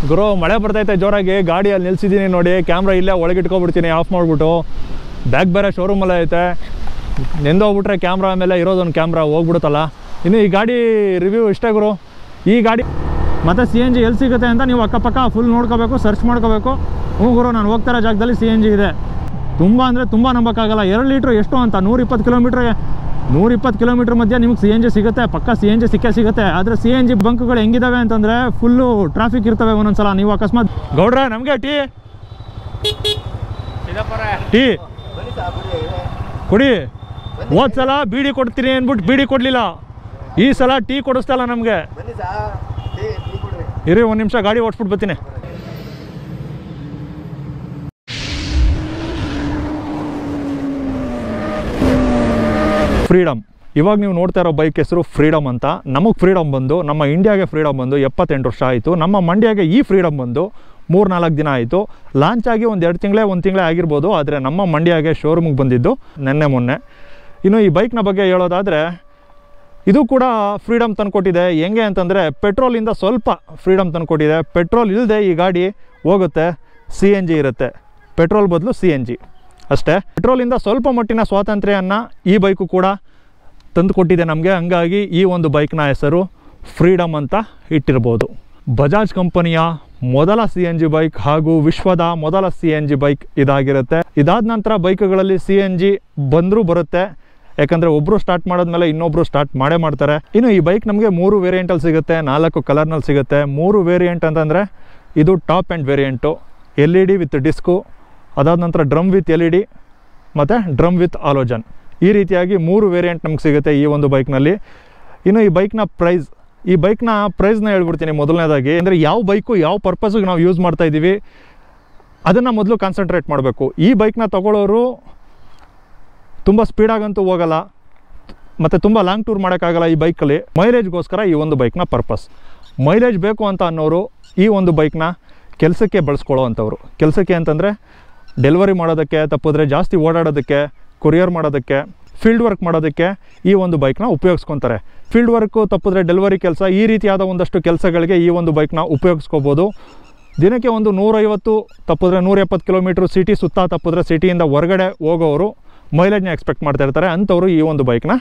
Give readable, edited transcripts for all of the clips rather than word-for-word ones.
ಗುರು ಮಳೆ ಬರ್ತೈತೆ ಜೋರಾಗಿ, ಗಾಡಿಯಲ್ಲಿ ನಿಲ್ಸಿದ್ದೀನಿ ನೋಡಿ, ಕ್ಯಾಮ್ರಾ ಇಲ್ಲೇ ಒಳಗಿಟ್ಕೊಬಿಡ್ತೀನಿ ಆಫ್ ಮಾಡಿಬಿಟ್ಟು. ಬ್ಯಾಗ್ ಬೇರೆ ಶೋರೂಮಲ್ಲೇ ಐತೆ, ನೆಂದೋಗ್ಬಿಟ್ರೆ ಕ್ಯಾಮ್ರಾ ಮೇಲೆ ಇರೋದೊಂದು ಕ್ಯಾಮ್ರಾ ಹೋಗ್ಬಿಡುತ್ತಲ್ಲ. ಇನ್ನು ಈ ಗಾಡಿ ರಿವ್ಯೂ ಇಷ್ಟೇ ಗುರು. ಈ ಗಾಡಿ ಮತ್ತು CNG ಎಲ್ಲಿ ಸಿಗುತ್ತೆ ಅಂತ ನೀವು ಅಕ್ಕಪಕ್ಕ ಫುಲ್ ನೋಡ್ಕೋಬೇಕು, ಸರ್ಚ್ ಮಾಡ್ಕೋಬೇಕು. ಹ್ಞೂ ಗುರು, ನಾನು ಹೋಗ್ತಾರೋ ಜಾಗದಲ್ಲಿ CNG ಇದೆ. ತುಂಬ ಅಂದರೆ ತುಂಬ ನಂಬೋಕ್ಕಾಗಲ್ಲ. 2 ಲೀಟ್ರ್ ಎಷ್ಟು ಅಂತ 120 ಕಿಲೋಮೀಟ್ರ್ ಮಧ್ಯೆ ನಿಮ್ಗೆ CNG ಸಿಗುತ್ತೆ, ಪಕ್ಕ CNG ಸಿಗುತ್ತೆ. ಆದರೆ CNG ಬಂಕ್ಗಳು ಹೆಂಗಿದಾವೆ ಅಂತಂದರೆ ಫುಲ್ಲು ಟ್ರಾಫಿಕ್ ಇರ್ತವೆ ಒಂದೊಂದ್ಸಲ. ನೀವು ಅಕಸ್ಮಾತ್ ಗೌಡ್ರೆ ನಮಗೆ ಟೀ ಕುಡಿ. ಹೋದ ಸಲ ಬೀಡಿ ಕೊಡ್ತೀನಿ ಅಂದ್ಬಿಟ್ಟು ಬೀಡಿ ಕೊಡಲಿಲ್ಲ, ಈ ಸಲ ಟೀ ಕೊಡಿಸ್ತಲ್ಲ ನಮಗೆ. ಇರಿ ಒಂದು ನಿಮಿಷ, ಗಾಡಿ ಓಡಿಸ್ಬಿಟ್ಟು ಬರ್ತೀನಿ. ಫ್ರೀಡಮ್. ಇವಾಗ ನೀವು ನೋಡ್ತಾ ಇರೋ ಬೈಕ್ ಹೆಸರು ಫ್ರೀಡಮ್ ಅಂತ. ನಮಗೆ ಫ್ರೀಡಮ್ ಬಂದು, ನಮ್ಮ ಇಂಡಿಯಾಗೆ ಫ್ರೀಡಮ್ ಬಂದು 78 ವರ್ಷ ಆಯಿತು. ನಮ್ಮ ಮಂಡ್ಯಗೆ ಈ ಫ್ರೀಡಮ್ ಬಂದು 3-4 ದಿನ ಆಯಿತು. ಲಾಂಚ್ ಆಗಿ ಒಂದು 1 ತಿಂಗಳೇ ಆಗಿರ್ಬೋದು. ಆದರೆ ನಮ್ಮ ಮಂಡ್ಯಗೆ ಶೋರೂಮಿಗೆ ಬಂದಿದ್ದು ಮೊನ್ನೆ. ಇನ್ನು ಈ ಬೈಕ್ನ ಬಗ್ಗೆ ಹೇಳೋದಾದರೆ, ಇದು ಕೂಡ ಫ್ರೀಡಮ್ ತಂದುಕೊಟ್ಟಿದೆ. ಹೆಂಗೆ ಅಂತಂದರೆ ಪೆಟ್ರೋಲಿಂದ ಸ್ವಲ್ಪ ಫ್ರೀಡಮ್ ತಂದುಕೊಟ್ಟಿದೆ. ಪೆಟ್ರೋಲ್ ಇಲ್ಲದೆ ಈ ಗಾಡಿ ಹೋಗುತ್ತೆ, CNG ಇರುತ್ತೆ. ಪೆಟ್ರೋಲ್ ಬದಲು CNG ಅಷ್ಟೇ. ಪೆಟ್ರೋಲಿಂದ ಸ್ವಲ್ಪ ಮಟ್ಟಿನ ಸ್ವಾತಂತ್ರ್ಯವನ್ನು ಈ ಬೈಕು ಕೂಡ ತಂದುಕೊಟ್ಟಿದೆ ನಮಗೆ. ಹಂಗಾಗಿ ಈ ಒಂದು ಬೈಕ್ನ ಹೆಸರು ಫ್ರೀಡಮ್ ಅಂತ ಇಟ್ಟಿರ್ಬೋದು. ಬಜಾಜ್ ಕಂಪನಿಯ ಮೊದಲ CNG ಬೈಕ್ ಹಾಗೂ ವಿಶ್ವದ ಮೊದಲ CNG ಬೈಕ್ ಇದಾಗಿರುತ್ತೆ. ಇದಾದ ನಂತರ ಬೈಕ್ಗಳಲ್ಲಿ CNG ಬಂದರೂ ಬರುತ್ತೆ, ಯಾಕಂದರೆ ಒಬ್ಬರು ಸ್ಟಾರ್ಟ್ ಮಾಡಿದ್ಮೇಲೆ ಇನ್ನೊಬ್ಬರು ಸ್ಟಾರ್ಟ್ ಮಾಡ್ತಾರೆ. ಇನ್ನು ಈ ಬೈಕ್ ನಮಗೆ 3 ವೇರಿಯಂಟಲ್ಲಿ ಸಿಗುತ್ತೆ, 4 ಕಲರ್ನಲ್ಲಿ ಸಿಗುತ್ತೆ. 3 ವೇರಿಯಂಟ್ ಅಂತಂದರೆ ಇದು top end variant, LED with disk, ಅದಾದ ನಂತರ ಡ್ರಮ್ ವಿತ್ LED ಮತ್ತು ಡ್ರಮ್ ವಿತ್ ಆಲೋಜನ್. ಈ ರೀತಿಯಾಗಿ 3 ವೇರಿಯಂಟ್ ನಮ್ಗೆ ಸಿಗುತ್ತೆ ಈ ಒಂದು ಬೈಕ್ನಲ್ಲಿ. ಇನ್ನು ಈ ಬೈಕ್ನ ಪ್ರೈಸ್ನ ಹೇಳ್ಬಿಡ್ತೀನಿ ಮೊದಲನೇದಾಗಿ. ಅಂದರೆ ಯಾವ ಬೈಕು ಯಾವ ಪರ್ಪಸ್ಗೆ ನಾವು ಯೂಸ್ ಮಾಡ್ತಾ ಇದ್ದೀವಿ ಅದನ್ನು ಮೊದಲು ಕಾನ್ಸಂಟ್ರೇಟ್ ಮಾಡಬೇಕು. ಈ ಬೈಕ್ನ ತೊಗೊಳ್ಳೋರು ತುಂಬ ಸ್ಪೀಡಾಗಂತೂ ಹೋಗಲ್ಲ ಮತ್ತು ತುಂಬ ಲಾಂಗ್ ಟೂರ್ ಮಾಡೋಕ್ಕಾಗಲ್ಲ ಈ ಬೈಕಲ್ಲಿ. ಮೈಲೇಜ್ಗೋಸ್ಕರ ಈ ಒಂದು ಬೈಕ್ನ ಪರ್ಪಸ್. ಮೈಲೇಜ್ ಬೇಕು ಅಂತ ಅನ್ನೋರು ಈ ಒಂದು ಬೈಕ್ನ ಕೆಲಸಕ್ಕೆ ಬಳಸ್ಕೊಳ್ಳೋ ಅಂಥವ್ರು. ಕೆಲಸಕ್ಕೆ ಅಂತಂದರೆ ಡೆಲಿವರಿ ಮಾಡೋದಕ್ಕೆ, ತಪ್ಪಿದ್ರೆ ಜಾಸ್ತಿ ಓಡಾಡೋದಕ್ಕೆ, ಕೊರಿಯರ್ ಮಾಡೋದಕ್ಕೆ, ಫೀಲ್ಡ್ ವರ್ಕ್ ಮಾಡೋದಕ್ಕೆ ಈ ಒಂದು ಬೈಕ್ನ ಉಪಯೋಗಿಸ್ಕೊತಾರೆ. ಫೀಲ್ಡ್ ವರ್ಕು ತಪ್ಪಿದ್ರೆ ಡೆಲಿವರಿ ಕೆಲಸ, ಈ ರೀತಿಯಾದ ಒಂದಷ್ಟು ಕೆಲಸಗಳಿಗೆ ಈ ಒಂದು ಬೈಕ್ನ ಉಪಯೋಗಿಸ್ಕೋಬೋದು. ದಿನಕ್ಕೆ ಒಂದು 150 ತಪ್ಪಿದ್ರೆ 170 ಕಿಲೋಮೀಟ್ರ್ ಸಿಟಿ ಸುತ್ತ, ತಪ್ಪಿದ್ರೆ ಸಿಟಿಯಿಂದ ಹೊರಗಡೆ ಹೋಗೋರು ಮೈಲೇಜ್ನ ಎಕ್ಸ್ಪೆಕ್ಟ್ ಮಾಡ್ತಾ ಇರ್ತಾರೆ. ಅಂಥವ್ರು ಈ ಒಂದು ಬೈಕ್ನ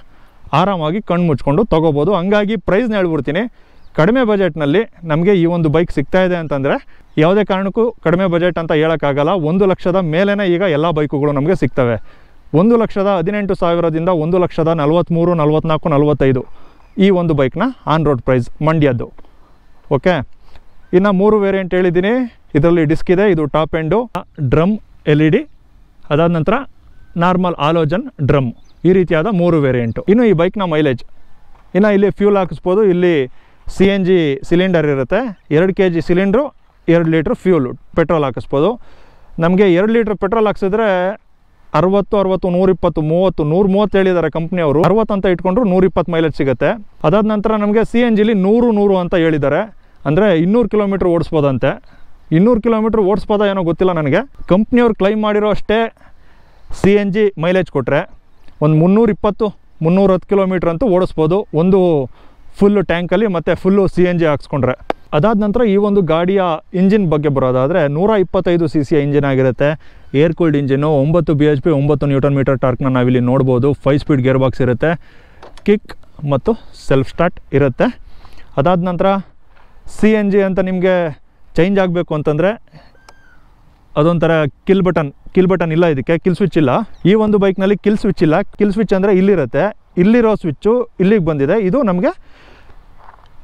ಆರಾಮಾಗಿ ಕಣ್ಣು ಮುಚ್ಕೊಂಡು ತೊಗೋಬೋದು. ಹಂಗಾಗಿ ಪ್ರೈಸ್ನ ಹೇಳ್ಬಿಡ್ತೀನಿ. ಕಡಿಮೆ ಬಜೆಟ್ನಲ್ಲಿ ನಮಗೆ ಈ ಒಂದು ಬೈಕ್ ಸಿಗ್ತಾ ಇದೆ ಅಂತಂದರೆ ಯಾವುದೇ ಕಾರಣಕ್ಕೂ ಕಡಿಮೆ ಬಜೆಟ್ ಅಂತ ಹೇಳೋಕ್ಕಾಗಲ್ಲ. 1 ಲಕ್ಷದ ಮೇಲೇ ಈಗ ಎಲ್ಲ ಬೈಕುಗಳು ನಮಗೆ ಸಿಗ್ತವೆ. 1,18,000ದಿಂದ 1,43,000, 44,000, 45,000 ಈ ಒಂದು ಬೈಕ್ನ ಆನ್ ರೋಡ್ ಪ್ರೈಸ್ ಮಂಡ್ಯದ್ದು. ಓಕೆ, ಇನ್ನು 3 ವೇರಿಯಂಟ್ ಹೇಳಿದ್ದೀನಿ. ಇದರಲ್ಲಿ ಡಿಸ್ಕ್ ಇದೆ, ಇದು ಟಾಪ್ ಎಂಡು, ಡ್ರಮ್ LED, ಅದಾದ ನಂತರ ನಾರ್ಮಲ್ ಆಲೋಜನ್ ಡ್ರಮ್. ಈ ರೀತಿಯಾದ 3 ವೇರಿಯಂಟು. ಇನ್ನು ಈ ಬೈಕ್ನ ಮೈಲೇಜ್, ಇನ್ನು ಇಲ್ಲಿ ಫ್ಯೂಲ್ ಹಾಕಿಸ್ಬೋದು. ಇಲ್ಲಿ CNG ಸಿಲಿಂಡರ್ ಇರುತ್ತೆ, 2 kg cylinder, 2 litre fuel petrol ಹಾಕಿಸ್ಬೋದು. ನಮಗೆ 2 ಲೀಟ್ರ್ ಪೆಟ್ರೋಲ್ ಹಾಕ್ಸಿದ್ರೆ 60, 120, 30 ಹೇಳಿದ್ದಾರೆ ಕಂಪ್ನಿಯವರು. 60 ಅಂತ ಇಟ್ಕೊಂಡ್ರು 120 ಮೈಲೇಜ್ ಸಿಗುತ್ತೆ. ಅದಾದ ನಂತರ ನಮಗೆ CNGಲಿ 100 ಅಂತ ಹೇಳಿದ್ದಾರೆ. ಅಂದರೆ 200 ಕಿಲೋಮೀಟ್ರ್ ಓಡಿಸ್ಬೋದಂತೆ. 200 ಕಿಲೋಮೀಟ್ರ್ ಓಡಿಸ್ಬೋದ ಏನೋ ಗೊತ್ತಿಲ್ಲ ನನಗೆ. ಕಂಪ್ನಿಯವ್ರು ಕ್ಲೈಮ್ ಮಾಡಿರೋ ಅಷ್ಟೇ CNG ಮೈಲೇಜ್ ಕೊಟ್ಟರೆ ಒಂದು 320-310 ಕಿಲೋಮೀಟ್ರ್ ಅಂತೂ ಓಡಿಸ್ಬೋದು ಒಂದು ಫುಲ್ಲು ಟ್ಯಾಂಕಲ್ಲಿ ಮತ್ತು ಫುಲ್ಲು CNG ಹಾಕ್ಸ್ಕೊಂಡ್ರೆ. ಅದಾದ ನಂತರ ಈ ಒಂದು ಗಾಡಿಯ ಇಂಜಿನ್ ಬಗ್ಗೆ ಬರೋದಾದರೆ 125 cc ಇಂಜಿನ್ ಆಗಿರುತ್ತೆ. Air cooled engine, 9 bhp, 9 Nm ಟಾರ್ಕ್ನ ನಾವಿಲ್ಲಿ ನೋಡ್ಬೋದು. 5 ಸ್ಪೀಡ್ ಗೇರ್ ಬಾಕ್ಸ್ ಇರುತ್ತೆ, ಕಿಕ್ ಮತ್ತು ಸೆಲ್ಫ್ ಸ್ಟಾರ್ಟ್ ಇರುತ್ತೆ. ಅದಾದ ನಂತರ CNG ಅಂತ ನಿಮಗೆ ಚೇಂಜ್ ಆಗಬೇಕು ಅಂತಂದರೆ ಅದೊಂಥರ ಕಿಲ್ ಬಟನ್ ಇಲ್ಲ, ಇದಕ್ಕೆ ಕಿಲ್ ಸ್ವಿಚ್ ಇಲ್ಲ. ಈ ಒಂದು ಬೈಕ್ನಲ್ಲಿ ಕಿಲ್ ಸ್ವಿಚ್ ಇಲ್ಲ. ಕಿಲ್ ಸ್ವಿಚ್ ಅಂದರೆ ಇಲ್ಲಿರುತ್ತೆ, ಇಲ್ಲಿರೋ ಸ್ವಿಚ್ಚು ಇಲ್ಲಿಗೆ ಬಂದಿದೆ. ಇದು ನಮಗೆ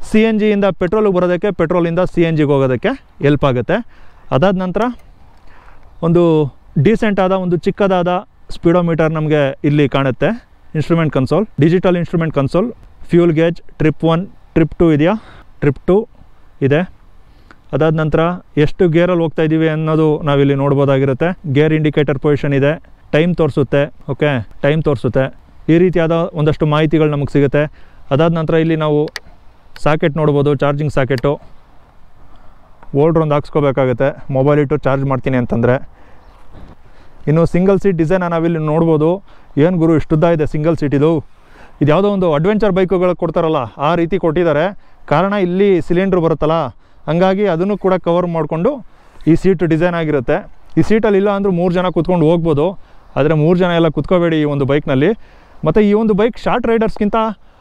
CNGಯಿಂದ ಪೆಟ್ರೋಲಿಗೆ ಬರೋದಕ್ಕೆ, ಪೆಟ್ರೋಲಿಂದ CNGಗೆ ಹೋಗೋದಕ್ಕೆ ಹೆಲ್ಪ್ ಆಗುತ್ತೆ. ಅದಾದ ನಂತರ ಒಂದು ಡೀಸೆಂಟ್ ಆದ ಒಂದು ಚಿಕ್ಕದಾದ ಸ್ಪೀಡೋಮೀಟರ್ ನಮಗೆ ಇಲ್ಲಿ ಕಾಣುತ್ತೆ. Instrument console, digital instrument console, fuel gauge, trip 1, trip 2 ಇದೆಯಾ, ಟ್ರಿಪ್ 2 ಇದೆ. ಅದಾದ ನಂತರ ಎಷ್ಟು ಗೇರಲ್ಲಿ ಹೋಗ್ತಾ ಇದ್ದೀವಿ ಅನ್ನೋದು ನಾವಿಲ್ಲಿ ನೋಡ್ಬೋದಾಗಿರುತ್ತೆ. ಗೇರ್ ಇಂಡಿಕೇಟರ್ ಪೊಸಿಷನ್ ಇದೆ, ಟೈಮ್ ತೋರಿಸುತ್ತೆ. ಓಕೆ, ಟೈಮ್ ತೋರಿಸುತ್ತೆ. ಈ ರೀತಿಯಾದ ಒಂದಷ್ಟು ಮಾಹಿತಿಗಳು ನಮಗೆ ಸಿಗುತ್ತೆ. ಅದಾದ ನಂತರ ಇಲ್ಲಿ ನಾವು ಸಾಕೆಟ್ ನೋಡ್ಬೋದು, ಚಾರ್ಜಿಂಗ್ ಸಾಕೆಟು. ಓಲ್ಡ್ರ್ ಒಂದು ಹಾಕ್ಸ್ಕೋಬೇಕಾಗುತ್ತೆ ಮೊಬೈಲ್ ಇಟ್ಟು ಚಾರ್ಜ್ ಮಾಡ್ತೀನಿ ಅಂತಂದರೆ. ಇನ್ನು ಸಿಂಗಲ್ ಸೀಟ್ ಡಿಸೈನ್ ನಾವಿಲ್ಲಿ ನೋಡ್ಬೋದು. ಏನು ಗುರು ಇಷ್ಟುದ್ದ ಇದೆ ಸಿಂಗಲ್ ಸೀಟ್ ಇದು ಯಾವುದೋ ಒಂದು ಅಡ್ವೆಂಚರ್ ಬೈಕುಗಳು ಕೊಡ್ತಾರಲ್ಲ ಆ ರೀತಿ ಕೊಟ್ಟಿದ್ದಾರೆ. ಕಾರಣ ಇಲ್ಲಿ ಸಿಲಿಂಡ್ರ್ ಬರುತ್ತಲ್ಲ ಹಂಗಾಗಿ ಅದನ್ನು ಕೂಡ ಕವರ್ ಮಾಡಿಕೊಂಡು ಈ ಸೀಟ್ ಡಿಸೈನ್ ಆಗಿರುತ್ತೆ. ಈ ಸೀಟಲ್ಲಿ ಇಲ್ಲ ಅಂದರೂ 3 ಜನ ಕೂತ್ಕೊಂಡು ಹೋಗ್ಬೋದು, ಆದರೆ 3 ಜನ ಎಲ್ಲ ಕೂತ್ಕೋಬೇಡಿ ಈ ಒಂದು ಬೈಕ್ನಲ್ಲಿ. ಮತ್ತು ಈ ಒಂದು ಬೈಕ್ ಶಾರ್ಟ್ ರೈಡರ್ಸ್ಗಿಂತ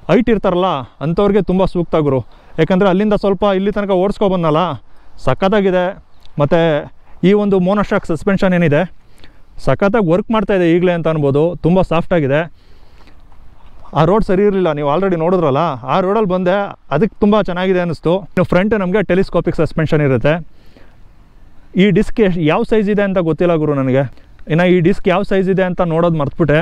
ಹೈಟ್ ಇರ್ತಾರಲ್ಲ ಅಂಥವ್ರಿಗೆ ತುಂಬ ಸೂಕ್ತ ಗುರು. ಯಾಕಂದರೆ ಅಲ್ಲಿಂದ ಸ್ವಲ್ಪ ಇಲ್ಲಿ ತನಕ ಓಡಿಸ್ಕೊಬಂದಲ್ಲ, ಸಖತ್ತಾಗಿದೆ. ಮತ್ತು ಈ ಒಂದು ಮೋನೋಶಾಕ್ ಸಸ್ಪೆನ್ಷನ್ ಏನಿದೆ ಸಖತ್ತಾಗಿ ವರ್ಕ್ ಮಾಡ್ತಾಯಿದೆ ಈಗಲೇ ಅಂತ ಅನ್ಬೋದು. ತುಂಬ ಸಾಫ್ಟಾಗಿದೆ. ಆ ರೋಡ್ ಸರಿ ಇರಲಿಲ್ಲ, ನೀವು ಆಲ್ರೆಡಿ ನೋಡಿದ್ರಲ್ಲ, ಆ ರೋಡಲ್ಲಿ ಬಂದೆ, ಅದಕ್ಕೆ ತುಂಬ ಚೆನ್ನಾಗಿದೆ ಅನ್ನಿಸ್ತು. ಇನ್ನು ಫ್ರಂಟ್ ನಮಗೆ ಟೆಲಿಸ್ಕೋಪಿಕ್ ಸಸ್ಪೆನ್ಷನ್ ಇರುತ್ತೆ. ಈ ಡಿಸ್ಕ್ ಯಾವ ಸೈಜ್ ಇದೆ ಅಂತ ಗೊತ್ತಿಲ್ಲ ಗುರು ನನಗೆ. ಇನ್ನು ಈ ಡಿಸ್ಕ್ ಯಾವ ಸೈಜ್ ಇದೆ ಅಂತ ನೋಡೋದು ಮರ್ತ್ಬಿಟ್ಟೆ.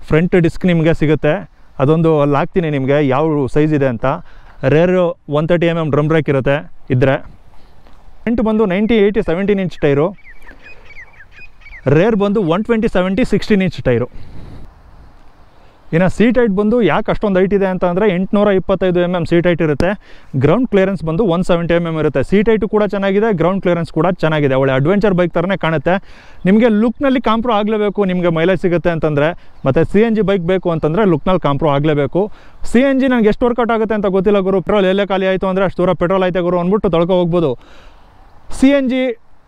ಫ್ರಂಟ್ ಡಿಸ್ಕ್ ನಿಮಗೆ ಸಿಗುತ್ತೆ, ಅದೊಂದು ಅಲ್ಲಿ ಹಾಕ್ತೀನಿ ನಿಮಗೆ ಯಾವ ಸೈಜ್ ಇದೆ ಅಂತ. ರೇರ್ 130 mm ಡ್ರಮ್ ಬ್ರೇಕ್ ಇರುತ್ತೆ ಇದ್ದರೆ. ಫ್ರಂಟ್ ಬಂದು 90/80 17 ಇಂಚ್ ಟೈರು, ರೇರ್ ಬಂದು 120/70 16 ಇಂಚ್ ಟೈರು. ಇನ್ನು ಸೀಟ್ ಹೈಟ್ ಬಂದು ಯಾಕೆ ಅಷ್ಟೊಂದು ಹೈಟ್ ಇದೆ ಅಂತ ಅಂದರೆ 825 mm ಸೀಟ್ ಹೈಟ್ ಇರುತ್ತೆ. ಗ್ರೌಂಡ್ ಕ್ಲಿಯರೆನ್ಸ್ ಬಂದು 170 mm ಇರುತ್ತೆ. ಸೀಟ್ ಹೈಟು ಕೂಡ ಚೆನ್ನಾಗಿದೆ, ಗ್ರೌಂಡ್ ಕ್ಲಿಯರೆನ್ಸ್ ಕೂಡ ಚೆನ್ನಾಗಿದೆ. ಒಳ್ಳೆ ಅಡ್ವೆಂಚರ್ ಬೈಕ್ ಥರನೇ ಕಾಣುತ್ತೆ. ನಿಮಗೆ ಲುಕ್ನಲ್ಲಿ ಕಾಂಪ್ರೋ ಆಗಲೇಬೇಕು, ನಿಮಗೆ ಮೈಲೇಜ್ ಸಿಗುತ್ತೆ ಅಂತಂದರೆ. ಮತ್ತು CNG ಬೈಕ್ ಬೇಕು ಅಂತಂದರೆ ಲುಕ್ನಲ್ಲಿ ಕಾಂಪ್ರೋ ಆಗಲೇಬೇಕು. CNG ನನಗೆ ಎಷ್ಟು ವರ್ಕೌಟ್ ಆಗುತ್ತೆ ಅಂತ ಗೊತ್ತಿಲ್ಲ ಗುರು. ಪೆಟ್ರೋಲ್ ಎಲ್ಲೇ ಖಾಲಿ ಆಯಿತು ಅಂದರೆ ಅಷ್ಟು ದೂರ ಪೆಟ್ರೋಲ್ ಆಯ್ತು ಗುರು ಅಂದ್ಬಿಟ್ಟು ತೊಳ್ಕೊ ಹೋಗ್ಬೋದು. CNG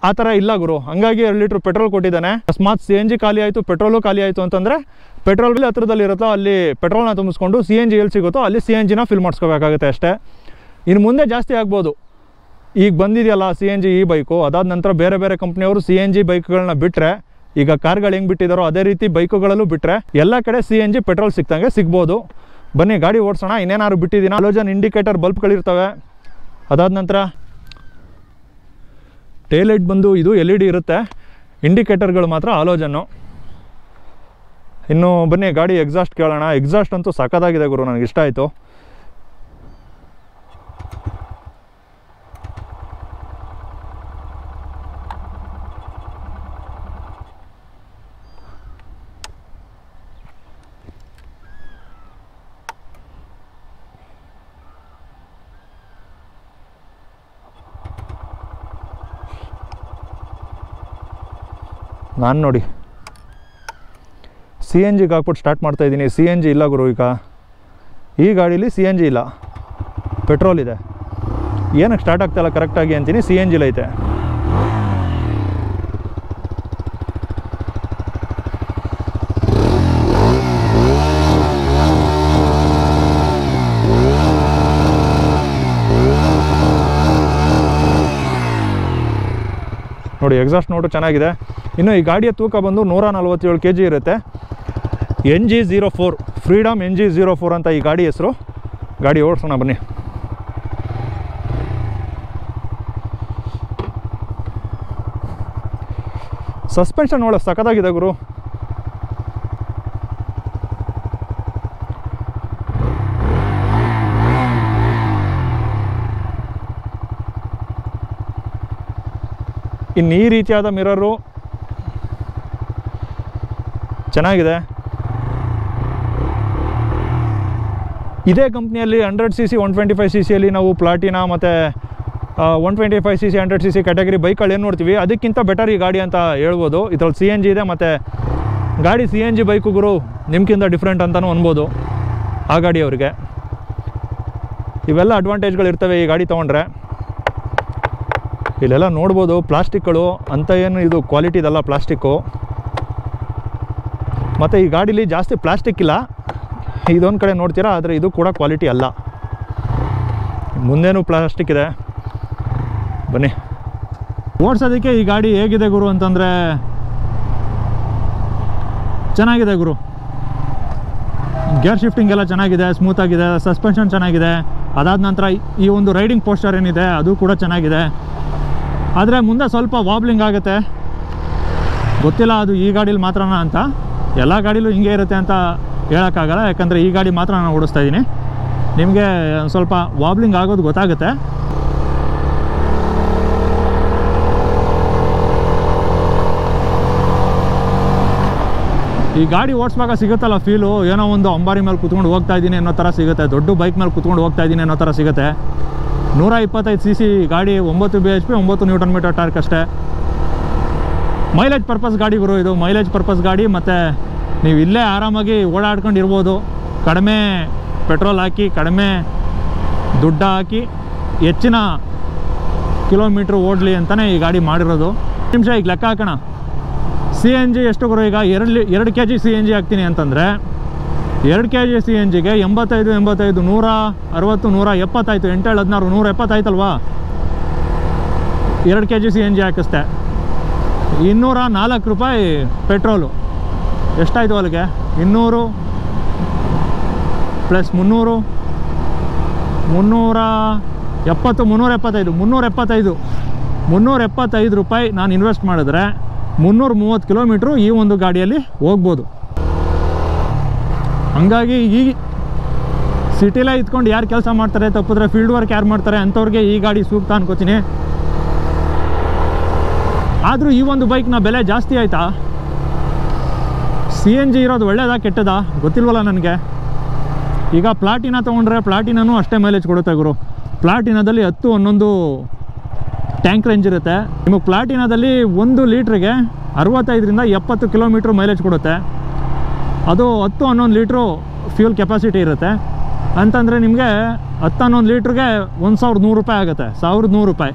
ಆ ಥರ ಇಲ್ಲ ಗುರು. ಹಂಗಾಗಿ 2 ಲೀಟ್ರ್ ಪೆಟ್ರೋಲ್ ಕೊಟ್ಟಿದ್ದಾನೆ. ಅಕಸ್ಮಾತ್ CNG ಖಾಲಿ ಆಯಿತು, ಪೆಟ್ರೋಲು ಖಾಲಿ ಆಯಿತು ಅಂತಂದರೆ ಪೆಟ್ರೋಲ್ ಬಿಲ್ ಹತ್ರದಲ್ಲಿ ಇರುತ್ತೋ ಅಲ್ಲಿ ಪೆಟ್ರೋಲ್ನ ತುಂಬಿಸ್ಕೊಂಡು CNG ಎಲ್ಲಿ ಸಿಗುತ್ತೋ ಅಲ್ಲಿ CNGನ ಫಿಲ್ ಮಾಡಿಸ್ಕೋಬೇಕಾಗುತ್ತೆ ಅಷ್ಟೇ. ಇನ್ನು ಮುಂದೆ ಜಾಸ್ತಿ ಆಗ್ಬೋದು. ಈಗ ಬಂದಿದೆಯಲ್ಲ CNG ಈ ಬೈಕು, ಅದಾದ ನಂತರ ಬೇರೆ ಬೇರೆ ಕಂಪ್ನಿಯವರು CNG ಬೈಕ್ಗಳನ್ನ ಬಿಟ್ಟರೆ, ಈಗ ಕಾರ್ಗಳು ಹೆಂಗೆ ಬಿಟ್ಟಿದ್ದಾರೋ ಅದೇ ರೀತಿ ಬೈಕುಗಳಲ್ಲೂ ಬಿಟ್ಟರೆ ಎಲ್ಲ ಕಡೆ CNG ಪೆಟ್ರೋಲ್ ಸಿಕ್ತಂಗೆ ಸಿಗ್ಬೋದು. ಬನ್ನಿ ಗಾಡಿ ಓಡಿಸೋಣ. ಇನ್ನೇನಾದ್ರು ಬಿಟ್ಟಿದ್ದೀನಿ, ಹಾಲೋಜನ್ ಇಂಡಿಕೇಟರ್ ಬಲ್ಬ್ಗಳಿರ್ತವೆ. ಅದಾದ ನಂತರ ಟೇಲ್ ಲೈಟ್ ಬಂದು ಇದು LED ಇರುತ್ತೆ, ಇಂಡಿಕೇಟರ್ಗಳು ಮಾತ್ರ ಹಾಲೋಜನ್ನು. ಇನ್ನು ಬನ್ನಿ ಗಾಡಿ ಎಕ್ಸಾಸ್ಟ್ ಕೇಳೋಣ. ಎಕ್ಸಾಸ್ಟ್ ಅಂತೂ ಸಖತ್ತಾಗಿದೆ ಗುರು, ನನಗೆ ಇಷ್ಟ ಆಯಿತು. ನಾನು ನೋಡಿ CNGಗೆ ಹಾಕ್ಬಿಟ್ಟು ಸ್ಟಾರ್ಟ್ ಮಾಡ್ತಾಯಿದ್ದೀನಿ. CNG ಇಲ್ಲ ಗುರು ಈಗ ಈ ಗಾಡೀಲಿ. CNG ಇಲ್ಲ, ಪೆಟ್ರೋಲ್ ಇದೆ. ಏನಕ್ಕೆ ಸ್ಟಾರ್ಟ್ ಆಗ್ತಾಯಿಲ್ಲ ಕರೆಕ್ಟಾಗಿ ಅಂತೀನಿ, CNG ಐತೆ. ನೋಡಿ ಎಕ್ಸಾಸ್ಟ್ ನೋಟು ಚೆನ್ನಾಗಿದೆ. ಇನ್ನು ಈ ಗಾಡಿಯ ತೂಕ ಬಂದು 147 kg ಇರುತ್ತೆ. NG04 ಫ್ರೀಡಮ್ NG04 ಅಂತ ಈ ಗಾಡಿ ಹೆಸರು. ಗಾಡಿ ಓಡಿಸೋಣ ಬನ್ನಿ. ಸಸ್ಪೆನ್ಷನ್ ಒಳ್ಳೆ ಸಖತ್ತಾಗಿದೆ ಗುರು. ಇನ್ನು ಈ ರೀತಿಯಾದ ಮಿರರು ಚೆನ್ನಾಗಿದೆ. ಇದೇ ಕಂಪ್ನಿಯಲ್ಲಿ 100cc 125cc ನಾವು ಪ್ಲಾಟಿನಾ ಮತ್ತು 125cc 100cc ಕ್ಯಾಟಗರಿ ಬೈಕ್ಗಳು ಏನು ನೋಡ್ತೀವಿ ಅದಕ್ಕಿಂತ ಬೆಟರ್ ಈ ಗಾಡಿ ಅಂತ ಹೇಳ್ಬೋದು. ಇದರಲ್ಲಿ CNG ಇದೆ ಮತ್ತು ಗಾಡಿ CNG ಬೈಕು ಗುರು ನಿಮ್ಗಿಂತ ಡಿಫ್ರೆಂಟ್ ಅಂತಲೂ ಅನ್ಬೋದು ಆ ಗಾಡಿಯವ್ರಿಗೆ. ಇವೆಲ್ಲ ಅಡ್ವಾಂಟೇಜ್ಗಳಿರ್ತವೆ ಈ ಗಾಡಿ ತೊಗೊಂಡ್ರೆ. ಇಲ್ಲೆಲ್ಲ ನೋಡ್ಬೋದು ಪ್ಲಾಸ್ಟಿಕ್ಗಳು ಅಂತ, ಏನು ಇದು ಕ್ವಾಲಿಟಿದಲ್ಲ ಪ್ಲಾಸ್ಟಿಕ್ಕು. ಮತ್ತು ಈ ಗಾಡೀಲಿ ಜಾಸ್ತಿ ಪ್ಲಾಸ್ಟಿಕ್ ಇಲ್ಲ, ಇದೊಂದು ಕಡೆ ನೋಡ್ತೀರಾ, ಆದರೆ ಇದು ಕೂಡ ಕ್ವಾಲಿಟಿ ಅಲ್ಲ. ಮುಂದೇನೂ ಪ್ಲಾಸ್ಟಿಕ್ ಇದೆ. ಬನ್ನಿ ಓಡಿಸೋದಕ್ಕೆ ಈ ಗಾಡಿ ಹೇಗಿದೆ ಗುರು ಅಂತಂದರೆ ಚೆನ್ನಾಗಿದೆ ಗುರು. ಗೇರ್ ಶಿಫ್ಟಿಂಗ್ ಎಲ್ಲ ಚೆನ್ನಾಗಿದೆ, ಸ್ಮೂತಾಗಿದೆ, ಸಸ್ಪೆನ್ಷನ್ ಚೆನ್ನಾಗಿದೆ. ಅದಾದ ನಂತರ ಈ ಒಂದು ರೈಡಿಂಗ್ ಪೋಸ್ಟರ್ ಏನಿದೆ ಅದು ಕೂಡ ಚೆನ್ನಾಗಿದೆ. ಆದರೆ ಮುಂದೆ ಸ್ವಲ್ಪ ವಾಬ್ಲಿಂಗ್ ಆಗುತ್ತೆ, ಗೊತ್ತಿಲ್ಲ ಅದು ಈ ಗಾಡೀಲಿ ಮಾತ್ರನಾ ಅಂತ. ಎಲ್ಲ ಗಾಡೀಲೂ ಹಿಂಗೆ ಇರುತ್ತೆ ಅಂತ ಹೇಳೋಕ್ಕಾಗಲ್ಲ, ಯಾಕಂದರೆ ಈ ಗಾಡಿ ಮಾತ್ರ ನಾನು ಓಡಿಸ್ತಾ ಇದ್ದೀನಿ. ನಿಮಗೆ ಸ್ವಲ್ಪ ವಾಬ್ಲಿಂಗ್ ಆಗೋದು ಗೊತ್ತಾಗುತ್ತೆ. ಈ ಗಾಡಿ ಓಡಿಸುವಾಗ ಸಿಗುತ್ತಲ್ಲ ಫೀಲು, ಏನೋ ಒಂದು ಅಂಬಾರಿ ಮೇಲೆ ಕುತ್ಕೊಂಡು ಹೋಗ್ತಾ ಇದ್ದೀನಿ ಅನ್ನೋ ಥರ ಸಿಗುತ್ತೆ, ದೊಡ್ಡ ಬೈಕ್ ಮೇಲೆ ಕುತ್ಕೊಂಡು ಹೋಗ್ತಾ ಇದ್ದೀನಿ ಅನ್ನೋ ಥರ ಸಿಗುತ್ತೆ. 125cc ಗಾಡಿ, 9 bhp 9 Nm ಟಾರ್ಕ್ ಅಷ್ಟೇ. ಮೈಲೇಜ್ ಪರ್ಪಸ್ ಗಾಡಿ ಗುರು ಇದು, ಮೈಲೇಜ್ ಪರ್ಪಸ್ ಗಾಡಿ. ಮತ್ತು ನೀವು ಇಲ್ಲೇ ಆರಾಮಾಗಿ ಓಡಾಡ್ಕೊಂಡು ಇರ್ಬೋದು. ಕಡಿಮೆ ಪೆಟ್ರೋಲ್ ಹಾಕಿ, ಕಡಿಮೆ ದುಡ್ಡು ಹಾಕಿ, ಹೆಚ್ಚಿನ ಕಿಲೋಮೀಟ್ರ್ ಓಡಲಿ ಅಂತಲೇ ಈ ಗಾಡಿ ಮಾಡಿರೋದು. ನಿಮಿಷ ಈಗ ಲೆಕ್ಕ ಹಾಕೋಣ. CNG ಎಷ್ಟು ಗುರು? ಈಗ 2 kg CNG ಹಾಕ್ತೀನಿ ಅಂತಂದರೆ 2 kg CNGಗೆ 85 160 170 ಆಯಿತು. 8 7 16 170 ಆಯ್ತಲ್ವಾ? 2 kg CNG ಹಾಕಿಸ್ತೆ 204 ರೂಪಾಯಿ ಪೆಟ್ರೋಲು. ಎಷ್ಟಾಯಿತು ಅಲ್ಲಿಗೆ? 200 ಪ್ಲಸ್ 300 375 ರೂಪಾಯಿ ನಾನು ಇನ್ವೆಸ್ಟ್ ಮಾಡಿದ್ರೆ 330 ಕಿಲೋಮೀಟ್ರು ಈ ಒಂದು ಗಾಡಿಯಲ್ಲಿ ಹೋಗ್ಬೋದು. ಹಂಗಾಗಿ ಈ ಸಿಟಿಲೇ ಇದ್ಕೊಂಡು ಯಾರು ಕೆಲಸ ಮಾಡ್ತಾರೆ, ತಪ್ಪಿದ್ರೆ ಫೀಲ್ಡ್ ವರ್ಕ್ ಯಾರು ಮಾಡ್ತಾರೆ ಅಂಥವ್ರಿಗೆ ಈ ಗಾಡಿ ಸೂಕ್ತ ಅನ್ಕೋತೀನಿ. ಆದರೂ ಈ ಒಂದು ಬೈಕ್ನ ಬೆಲೆ ಜಾಸ್ತಿ ಆಯಿತಾ? CNG ಇರೋದು ಒಳ್ಳೇದಾ ಕೆಟ್ಟದಾ ಗೊತ್ತಿಲ್ವಲ್ಲ ನನಗೆ. ಈಗ ಪ್ಲಾಟಿನಾ ತೊಗೊಂಡ್ರೆ ಪ್ಲಾಟಿನೂ ಅಷ್ಟೇ ಮೈಲೇಜ್ ಕೊಡುತ್ತೆ ಗುರು. ಪ್ಲಾಟಿನಾದಲ್ಲಿ 10-11 ಟ್ಯಾಂಕ್ ರೇಂಜ್ ಇರುತ್ತೆ. ನಿಮಗೆ ಪ್ಲಾಟಿನಾದಲ್ಲಿ 1 ಲೀಟ್ರಿಗೆ 65ರಿಂದ 70 ಕಿಲೋಮೀಟ್ರ್ ಮೈಲೇಜ್ ಕೊಡುತ್ತೆ. ಅದು 10-11 ಲೀಟ್ರು ಫ್ಯೂಲ್ ಕೆಪಾಸಿಟಿ ಇರುತ್ತೆ. ಅಂತಂದರೆ ನಿಮಗೆ 10-11 ಲೀಟ್ರಿಗೆ 1100 ರೂಪಾಯಿ ಆಗುತ್ತೆ. 1100 ರೂಪಾಯಿ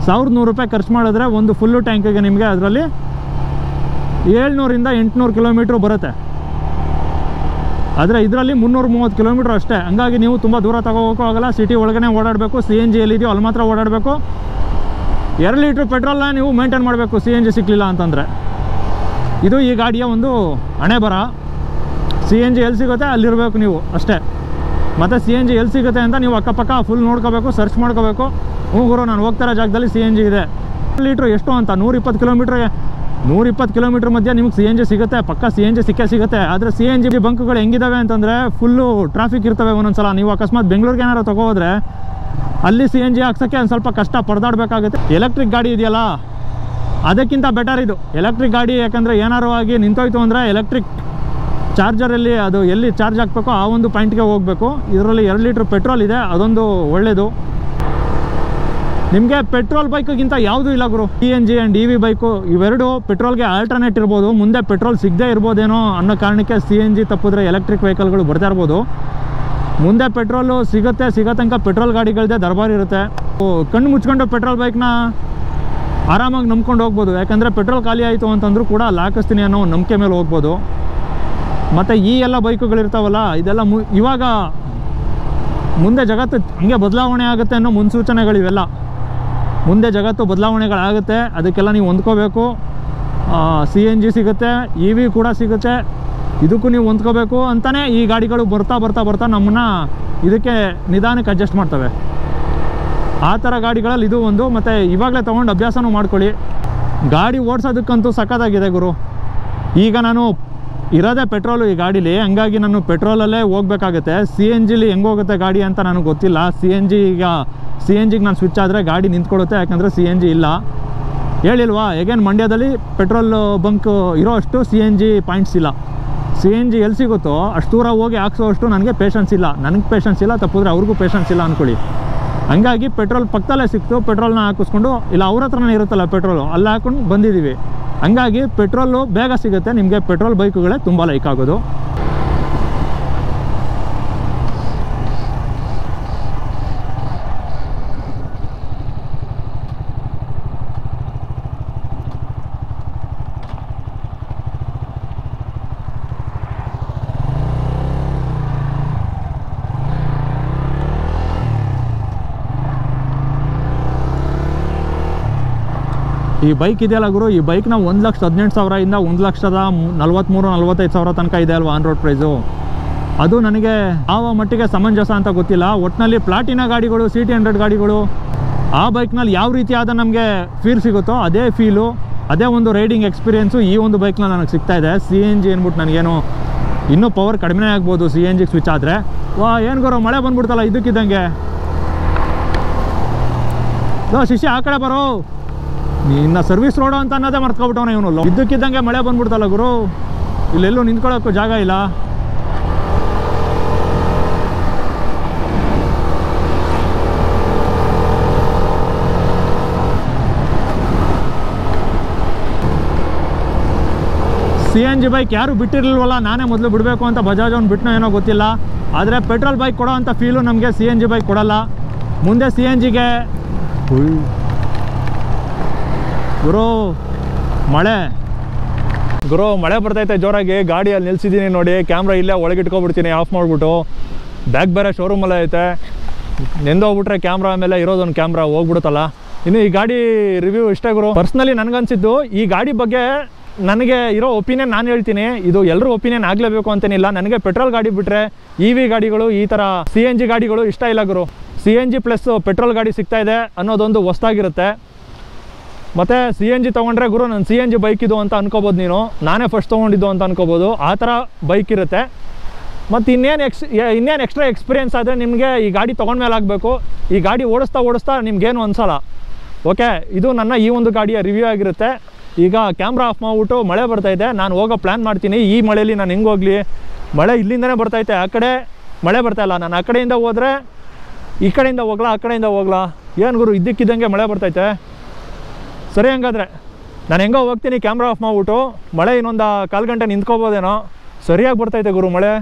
1100 ರೂಪಾಯಿ ಖರ್ಚು ಮಾಡಿದ್ರೆ ಒಂದು ಫುಲ್ಲು ಟ್ಯಾಂಕಿಗೆ ನಿಮಗೆ ಅದರಲ್ಲಿ 700ರಿಂದ 800 ಕಿಲೋಮೀಟ್ರ್ ಬರುತ್ತೆ. ಆದರೆ ಇದರಲ್ಲಿ 330 ಕಿಲೋಮೀಟ್ರ್ ಅಷ್ಟೇ. ಹಂಗಾಗಿ ನೀವು ತುಂಬ ದೂರ ತಗೋಬೇಕು ಆಗಲ್ಲ. ಸಿಟಿ ಒಳಗಡೆ ಓಡಾಡಬೇಕು. CNG ಎಲ್ಲಿದೆಯೋ ಅಲ್ಲಿ ಮಾತ್ರ ಓಡಾಡಬೇಕು. 2 ಲೀಟ್ರ್ ಪೆಟ್ರೋಲ್ನ ನೀವು ಮೇಂಟೈನ್ ಮಾಡಬೇಕು CNG ಸಿಕ್ಕಲಿಲ್ಲ ಅಂತಂದರೆ. ಇದು ಈ ಗಾಡಿಯ ಒಂದು ಹಣೆ ಬರ. CNG ಎಲ್ಲಿ ಸಿಗುತ್ತೆ ಅಲ್ಲಿರಬೇಕು ನೀವು ಅಷ್ಟೇ. ಮತ್ತು CNG ಎಲ್ಲಿ ಸಿಗುತ್ತೆ ಅಂತ ನೀವು ಅಕ್ಕಪಕ್ಕ ಫುಲ್ ನೋಡ್ಕೋಬೇಕು, ಸರ್ಚ್ ಮಾಡ್ಕೋಬೇಕು. ಗುರು ನಾನು ಹೋಗ್ತಾರೋ ಜಾಗದಲ್ಲಿ CNG ಇದೆ. 1 ಲೀಟ್ರ್ ಎಷ್ಟು ಅಂತ 120 ಕಿಲೋಮೀಟ್ರಿಗೆ 120 ಕಿಲೋಮೀಟ್ರ್ ಮಧ್ಯೆ ನಿಮಗೆ CNG ಸಿಗುತ್ತೆ. ಪಕ್ಕ CNG ಸಿಗುತ್ತೆ. ಆದರೆ CNG ಬಂಕ್ಗಳು ಹೆಂಗಿದ್ದಾವೆ ಅಂತಂದರೆ ಫುಲ್ಲು ಟ್ರಾಫಿಕ್ ಇರ್ತವೆ ಒಂದೊಂದು ಸಲ. ನೀವು ಅಕಸ್ಮಾತ್ ಬೆಂಗಳೂರಿಗೆ ಏನಾರು ತಗೋದ್ರೆ ಅಲ್ಲಿ CNG ಹಾಕ್ಸೋಕ್ಕೆ ಒಂದು ಸ್ವಲ್ಪ ಕಷ್ಟ ಪರದಾಡಬೇಕಾಗುತ್ತೆ. ಎಲೆಕ್ಟ್ರಿಕ್ ಗಾಡಿ ಇದೆಯಲ್ಲ ಅದಕ್ಕಿಂತ ಬೆಟರ್ ಇದು ಎಲೆಕ್ಟ್ರಿಕ್ ಗಾಡಿ. ಯಾಕಂದರೆ ಏನಾರು ಆಗಿ ನಿಂತೋಯ್ತು ಅಂದರೆ ಎಲೆಕ್ಟ್ರಿಕ್ ಚಾರ್ಜರಲ್ಲಿ ಅದು ಎಲ್ಲಿ ಚಾರ್ಜ್ ಹಾಕಬೇಕೋ ಆ ಒಂದು ಪಾಯಿಂಟ್ಗೆ ಹೋಗಬೇಕು. ಇದರಲ್ಲಿ 2 ಲೀಟ್ರ್ ಪೆಟ್ರೋಲ್ ಇದೆ, ಅದೊಂದು ಒಳ್ಳೆಯದು. ನಿಮಗೆ ಪೆಟ್ರೋಲ್ ಬೈಕ್ಗಿಂತ ಯಾವುದೂ ಇಲ್ಲ ಗುರು. CNG ಆ್ಯಂಡ್ EV ಬೈಕು ಇವೆರಡು ಪೆಟ್ರೋಲ್ಗೆ ಆಲ್ಟರ್ನೇಟ್ ಇರ್ಬೋದು. ಮುಂದೆ ಪೆಟ್ರೋಲ್ ಸಿಗದೇ ಇರ್ಬೋದೇನೋ ಅನ್ನೋ ಕಾರಣಕ್ಕೆ CNG ತಪ್ಪಿದ್ರೆ ಎಲೆಕ್ಟ್ರಿಕ್ ವೆಹಿಕಲ್ಗಳು ಬರ್ತಾ ಇರ್ಬೋದು. ಮುಂದೆ ಪೆಟ್ರೋಲು ಸಿಗೋ ತನಕ ಪೆಟ್ರೋಲ್ ಗಾಡಿಗಳದ್ದೇ ದರ್ಬಾರ್ ಇರುತ್ತೆ. ಕಣ್ಣು ಮುಚ್ಕೊಂಡು ಪೆಟ್ರೋಲ್ ಬೈಕ್ನ ಆರಾಮಾಗಿ ನಂಬ್ಕೊಂಡು ಹೋಗ್ಬೋದು. ಯಾಕಂದರೆ ಪೆಟ್ರೋಲ್ ಖಾಲಿ ಆಯಿತು ಅಂತಂದ್ರೂ ಕೂಡ ಅಲ್ಲಿ ಹಾಕಿಸ್ತೀನಿ ಅನ್ನೋ ನಂಬಿಕೆ ಮೇಲೆ ಹೋಗ್ಬೋದು. ಮತ್ತು ಈ ಎಲ್ಲ ಬೈಕುಗಳಿರ್ತಾವಲ್ಲ ಇದೆಲ್ಲ ಇವಾಗ ಮುಂದೆ ಜಗತ್ತು ಹಂಗೆ ಬದಲಾವಣೆ ಆಗುತ್ತೆ ಅನ್ನೋ ಮುನ್ಸೂಚನೆಗಳಿವೆಲ್ಲ. ಮುಂದೆ ಜಗತ್ತು ಬದಲಾವಣೆಗಳಾಗುತ್ತೆ, ಅದಕ್ಕೆಲ್ಲ ನೀವು ಹೊಂದ್ಕೋಬೇಕು. CNG ಸಿಗುತ್ತೆ, EV ಕೂಡ ಸಿಗುತ್ತೆ, ಇದಕ್ಕೂ ನೀವು ಹೊಂದ್ಕೋಬೇಕು ಅಂತಲೇ ಈ ಗಾಡಿಗಳು ಬರ್ತಾ ನಮ್ಮನ್ನು ಇದಕ್ಕೆ ನಿಧಾನಕ್ಕೆ ಅಡ್ಜಸ್ಟ್ ಮಾಡ್ತವೆ. ಆ ಥರ ಗಾಡಿಗಳಲ್ಲಿ ಇದು ಒಂದು. ಮತ್ತು ಇವಾಗಲೇ ತೊಗೊಂಡು ಅಭ್ಯಾಸನೂ ಮಾಡ್ಕೊಳ್ಳಿ. ಗಾಡಿ ಓಡಿಸೋದಕ್ಕಂತೂ ಸಖತ್ತಾಗಿದೆ ಗುರು. ಈಗ ನಾನು ಇರೋದೇ ಪೆಟ್ರೋಲು ಈ ಗಾಡೀಲಿ, ಹಂಗಾಗಿ ನಾನು ಪೆಟ್ರೋಲಲ್ಲೇ ಹೋಗ್ಬೇಕಾಗುತ್ತೆ. CNGಲಿ ಹೆಂಗೆ ಹೋಗುತ್ತೆ ಗಾಡಿ ಅಂತ ನನಗೆ ಗೊತ್ತಿಲ್ಲ. CNGಗೆ ನಾನು ಸ್ವಿಚ್ ಆದರೆ ಗಾಡಿ ನಿಂತ್ಕೊಳ್ಳುತ್ತೆ. ಯಾಕಂದರೆ CNG ಇಲ್ಲ, ಹೇಳಿಲ್ವಾ ಹೇಗೇನು ಮಂಡ್ಯದಲ್ಲಿ ಪೆಟ್ರೋಲ್ ಬಂಕ್ ಇರೋ ಅಷ್ಟು CNG ಪಾಯಿಂಟ್ಸ್ ಇಲ್ಲ. CNG ಎಲ್ಲಿ ಸಿಗುತ್ತೋ ಅಷ್ಟು ದೂರ ಹೋಗಿ ಹಾಕ್ಸೋ ಅಷ್ಟು ನನಗೆ ಪೇಷನ್ಸ್ ಇಲ್ಲ. ನನಗೆ ಪೇಷನ್ಸ್ ಇಲ್ಲ, ತಪ್ಪಿದ್ರೆ ಅವ್ರಿಗೂ ಪೇಷನ್ಸ್ ಇಲ್ಲ ಅಂದ್ಕೊಳ್ಳಿ. ಹಂಗಾಗಿ ಪೆಟ್ರೋಲ್ ಪಕ್ಕದಲ್ಲೇ ಸಿಕ್ತು, ಪೆಟ್ರೋಲ್ನ ಹಾಕಿಸ್ಕೊಂಡು ಇಲ್ಲ ಅವ್ರ ಹತ್ರನೇ ಇರುತ್ತಲ್ಲ ಪೆಟ್ರೋಲು, ಅಲ್ಲಿ ಹಾಕೊಂಡು ಬಂದಿದ್ದೀವಿ. ಹಂಗಾಗಿ ಪೆಟ್ರೋಲು ಬೇಗ ಸಿಗುತ್ತೆ. ನಿಮಗೆ ಪೆಟ್ರೋಲ್ ಬೈಕುಗಳೇ ತುಂಬ ಲೈಕ್ ಆಗೋದು. ಈ ಬೈಕ್ ಇದೆಯಲ್ಲ ಗುರು, ಈ ಬೈಕ್ನ 1,18,000 ಇಂದ 1,43,45,000 ತನಕ ಇದೆ ಅಲ್ವಾ ಆನ್ ರೋಡ್ ಪ್ರೈಸು. ಅದು ನನಗೆ ಯಾವ ಮಟ್ಟಿಗೆ ಸಮಂಜಸ ಅಂತ ಗೊತ್ತಿಲ್ಲ. ಒಟ್ಟಿನಲ್ಲಿ ಪ್ಲಾಟಿನಾ ಗಾಡಿಗಳು, CT100 ಗಾಡಿಗಳು, ಆ ಬೈಕ್ನಲ್ಲಿ ಯಾವ ರೀತಿಯಾದ ನಮಗೆ ಫೀಲ್ ಸಿಗುತ್ತೋ ಅದೇ ಫೀಲು, ಅದೇ ಒಂದು ರೈಡಿಂಗ್ ಎಕ್ಸ್ಪೀರಿಯೆನ್ಸು ಈ ಒಂದು ಬೈಕ್ನಲ್ಲಿ ನನಗೆ ಸಿಗ್ತಾ ಇದೆ. CNG ಅಂದ್ಬಿಟ್ಟು ನನಗೇನು ಇನ್ನೂ ಪವರ್ ಕಡಿಮೆ ಆಗ್ಬೋದು CNGಗೆ ಸ್ವಿಚ್ ಆದರೆ. ಏನು ಗುರು ಮಳೆ ಬಂದ್ಬಿಡ್ತಲ್ಲ ಇದಕ್ಕಿದ್ದಂಗೆ. ಶಿಷ್ಯ ಆ ಕಡೆ ಬರೋ, ಇನ್ನು ಸರ್ವಿಸ್ ರೋಡು ಅಂತ ಅನ್ನೋದೇ ಮರ್ತ್ಕೊಬಿಟ್ಟವನ ಇವನು. ಇದ್ದಕ್ಕಿದ್ದಂಗೆ ಮಳೆ ಬಂದ್ಬಿಡ್ತಲ್ಲ ಗುರು, ಇಲ್ಲೆಲ್ಲೂ ನಿಂತ್ಕೊಳ್ಳೋಕ್ಕೂ ಜಾಗ ಇಲ್ಲ. CNG ಬೈಕ್ ಯಾರು ಬಿಟ್ಟಿರಲಿಲ್ವಲ್ಲ, ನಾನೇ ಮೊದಲು ಬಿಡಬೇಕು ಅಂತ ಬಜಾಜ್ ಅವ್ನು ಬಿಟ್ಟನೋ ಏನೋ ಗೊತ್ತಿಲ್ಲ. ಆದರೆ ಪೆಟ್ರೋಲ್ ಬೈಕ್ ಕೊಡೋ ಅಂಥ ಫೀಲು ನಮಗೆ CNG ಬೈಕ್ ಕೊಡಲ್ಲ. ಮುಂದೆ CNGಗೆ ಗುರು ಮಳೆ ಬರ್ತೈತೆ ಜೋರಾಗಿ. ಗಾಡಿಯಲ್ಲಿ ನಿಲ್ಸಿದ್ದೀನಿ ನೋಡಿ, ಕ್ಯಾಮ್ರಾ ಇಲ್ಲೇ ಒಳಗಿಟ್ಕೊಬಿಡ್ತೀನಿ ಆಫ್ ಮಾಡಿಬಿಟ್ಟು. ಬ್ಯಾಗ್ ಬೇರೆ ಶೋರೂಮಲ್ಲೇ ಐತೆ, ನೆಂದೋಗ್ಬಿಟ್ರೆ ಕ್ಯಾಮ್ರಾ ಮೇಲೆ ಇರೋದೊಂದು ಕ್ಯಾಮ್ರಾ ಹೋಗ್ಬಿಡುತ್ತಲ್ಲ. ಇನ್ನು ಈ ಗಾಡಿ ರಿವ್ಯೂ ಇಷ್ಟೇ ಗುರು. ಪರ್ಸ್ನಲಿ ನನಗನ್ಸಿದ್ದು ಈ ಗಾಡಿ ಬಗ್ಗೆ ನನಗೆ ಇರೋ ಒಪಿನಿಯನ್ ನಾನು ಹೇಳ್ತೀನಿ. ಇದು ಎಲ್ಲರೂ ಒಪಿನಿಯನ್ ಆಗಲೇಬೇಕು ಅಂತೇನಿಲ್ಲ. ನನಗೆ ಪೆಟ್ರೋಲ್ ಗಾಡಿ ಬಿಟ್ಟರೆ EV ಗಾಡಿಗಳು, ಈ ಥರ CNG ಗಾಡಿಗಳು ಇಷ್ಟ ಇಲ್ಲ ಗುರು. CNG ಪ್ಲಸ್ ಪೆಟ್ರೋಲ್ ಗಾಡಿ ಸಿಗ್ತಾ ಇದೆ ಅನ್ನೋದೊಂದು ಹೊಸ್ದಾಗಿರುತ್ತೆ. ಮತ್ತು CNG ತೊಗೊಂಡ್ರೆ ಗುರು ನಾನು CNG ಬೈಕ್ ಇದು ಅಂತ ಅನ್ಕೋಬೋದು, ನೀನು ನಾನೇ ಫಸ್ಟ್ ತೊಗೊಂಡಿದ್ದು ಅಂತ ಅನ್ಕೋಬೋದು. ಆ ಥರ ಬೈಕ್ ಇರುತ್ತೆ. ಮತ್ತು ಇನ್ನೇನು ಎಕ್ಸ್ಟ್ರಾ ಎಕ್ಸ್ಪೀರಿಯೆನ್ಸ್ ಆದರೆ ನಿಮಗೆ ಈ ಗಾಡಿ ತೊಗೊಂಡ್ಮೇಲೆ ಆಗಬೇಕು. ಈ ಗಾಡಿ ಓಡಿಸ್ತಾ ನಿಮ್ಗೇನು ಅನ್ಸಲ್ಲ. ಓಕೆ, ಇದು ನನ್ನ ಈ ಒಂದು ಗಾಡಿಯ ರಿವ್ಯೂ ಆಗಿರುತ್ತೆ. ಈಗ ಕ್ಯಾಮ್ರಾ ಆಫ್ ಮಾಡಿಬಿಟ್ಟು ಮಳೆ ಬರ್ತೈತೆ, ನಾನು ಹೋಗೋ ಪ್ಲ್ಯಾನ್ ಮಾಡ್ತೀನಿ. ಈ ಮಳೆಯಲ್ಲಿ ನಾನು ಹೆಂಗೆ ಹೋಗಲಿ? ಮಳೆ ಇಲ್ಲಿಂದನೇ ಬರ್ತೈತೆ, ಆ ಕಡೆ ಮಳೆ ಬರ್ತಾಯಿಲ್ಲ. ನಾನು ಆ ಕಡೆಯಿಂದ ಹೋದರೆ ಈ ಕಡೆಯಿಂದ ಹೋಗ್ಲಾ, ಆ ಕಡೆಯಿಂದ ಹೋಗ್ಲಾ? ಏನು ಗುರು ಇದ್ದಕ್ಕಿದ್ದಂಗೆ ಮಳೆ ಬರ್ತೈತೆ. ಸರಿ, ಹಂಗಾದ್ರೆ ನಾನು ಹೆಂಗೋ ಹೋಗ್ತೀನಿ ಕ್ಯಾಮ್ರಾ ಆಫ್ ಮಾಡಿಬಿಟ್ಟು. ಮಳೆ ಇನ್ನೊಂದು 1/4 ಗಂಟೆ ನಿಂತ್ಕೋಬೋದೇನೋ. ಸರಿಯಾಗಿ ಬರ್ತೈತೆ ಗುರು ಮಳೆ.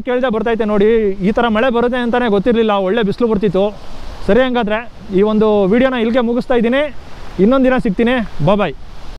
ಕೇಳ್ದೆ ಬರ್ತೈತೆ ನೋಡಿ. ಈ ಥರ ಮಳೆ ಬರುತ್ತೆ ಅಂತಲೇ ಗೊತ್ತಿರಲಿಲ್ಲ, ಒಳ್ಳೆ ಬಿಸಿಲು ಬರ್ತಿತ್ತು. ಸರಿ, ಹಂಗಾದ್ರೆ ಈ ಒಂದು ವಿಡಿಯೋನ ಇಲ್ಲಿಗೆ ಮುಗಿಸ್ತಾ ಇದ್ದೀನಿ. ಇನ್ನೊಂದು ದಿನ ಸಿಗ್ತೀನಿ. ಬಾಯ್.